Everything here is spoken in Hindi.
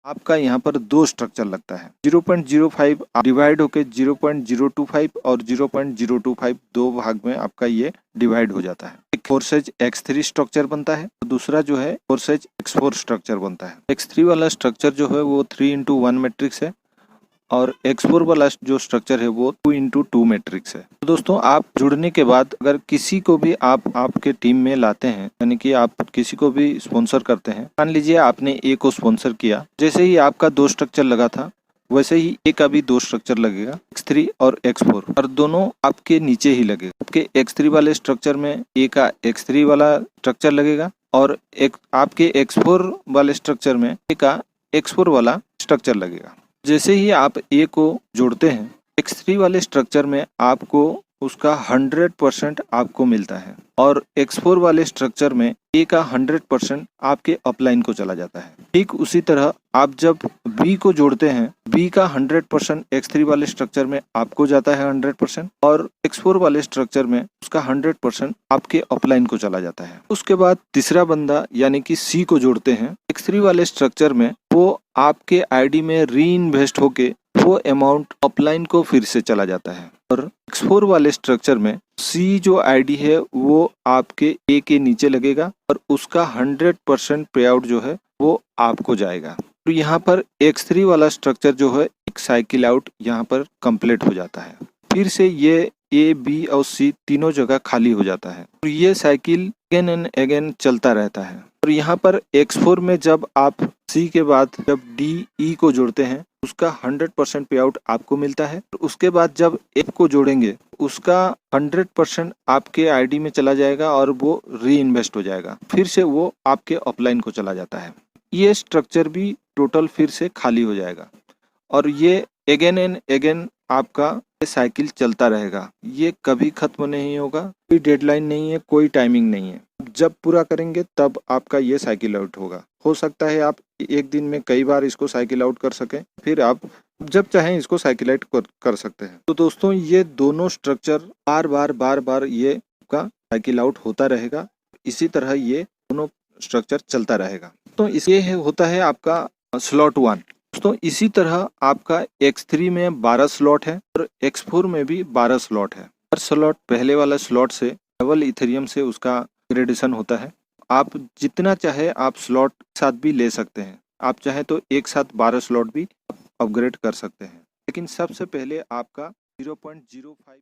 आपका यहाँ पर दो स्ट्रक्चर लगता है। 0.05 डिवाइड होके 0.025 और 0.025 दो भाग में आपका ये डिवाइड हो जाता है। एक फोर्सेज X3 स्ट्रक्चर बनता है, दूसरा जो है फोर्सेज X4 स्ट्रक्चर बनता है। X3 वाला स्ट्रक्चर जो है वो 3:1 मैट्रिक्स है और X4 वाला जो स्ट्रक्चर है वो 2:2 मैट्रिक्स है। तो दोस्तों आप जुड़ने के बाद अगर किसी को भी आप आपके टीम में लाते हैं, यानी कि आप किसी को भी स्पॉन्सर करते हैं, मान लीजिए आपने ए को स्पॉन्सर किया, जैसे ही आपका दो स्ट्रक्चर लगा था वैसे ही ए का भी दो स्ट्रक्चर लगेगा, X3 और X4, और दोनों आपके नीचे ही लगेगा। आपके X3 वाले स्ट्रक्चर में ए का X3 वाला स्ट्रक्चर लगेगा और आपके X4 वाले स्ट्रक्चर में ए का X4 वाला स्ट्रक्चर लगेगा। जैसे ही आप ए को जोड़ते हैं, X3 वाले स्ट्रक्चर में आपको उसका 100% आपको मिलता है और X4 वाले स्ट्रक्चर में ए का 100% आपके अपलाइन को चला जाता है। ठीक उसी तरह आप जब बी को जोड़ते हैं, बी का 100% X3 वाले स्ट्रक्चर में आपको जाता है 100% और X4 वाले स्ट्रक्चर में उसका 100% आपके अपलाइन को चला जाता है। उसके बाद तीसरा बंदा यानी कि सी को जोड़ते हैं, X3 वाले स्ट्रक्चर में वो आपके आईडी में री इन्वेस्ट होके वो अमाउंट अपलाइन को फिर से चला जाता है और X4 वाले स्ट्रक्चर में सी जो आईडी है वो आपके ए के नीचे लगेगा और उसका 100% पे आउट जो है वो आपको जाएगा। तो यहाँ पर X3 वाला स्ट्रक्चर जो है एक साइकिल आउट यहाँ पर कंप्लीट हो जाता है। फिर से ये ए, बी और सी तीनों जगह खाली हो जाता है और ये साइकिल अगेन एंड अगेन चलता रहता है। और यहाँ पर X4 में जब आप सी के बाद जब डी, ई को जोड़ते हैं उसका 100% पे आउट आपको मिलता है। उसके बाद जब एफ को जोड़ेंगे उसका 100% आपके आईडी में चला जाएगा और वो री इन्वेस्ट हो जाएगा, फिर से वो आपके अपलाइन को चला जाता है। ये स्ट्रक्चर भी टोटल फिर से खाली हो जाएगा और ये अगेन एंड अगेन आपका साइकिल चलता रहेगा। ये कभी खत्म नहीं होगा, कोई डेडलाइन नहीं है, कोई टाइमिंग नहीं है। जब पूरा करेंगे तब आपका ये साइकिल आउट होगा। हो सकता है आप एक दिन में कई बार इसको साइकिल आउट कर सकें, फिर आप जब चाहें इसको साइकिल आउट कर सकते हैं। तो दोस्तों ये दोनों स्ट्रक्चर बार बार ये आपका साइकिल आउट होता रहेगा। इसी तरह ये दोनों स्ट्रक्चर चलता रहेगा। तो ये होता है आपका स्लॉट 1। तो इसी तरह आपका X3 में 12 स्लॉट है और X4 में भी 12 स्लॉट है। हर स्लॉट पहले वाला स्लॉट से डबल इथेरियम से उसका ग्रेडेशन होता है। आप जितना चाहे आप स्लॉट साथ भी ले सकते हैं। आप चाहे तो एक साथ 12 स्लॉट भी अपग्रेड कर सकते हैं, लेकिन सबसे पहले आपका 0.05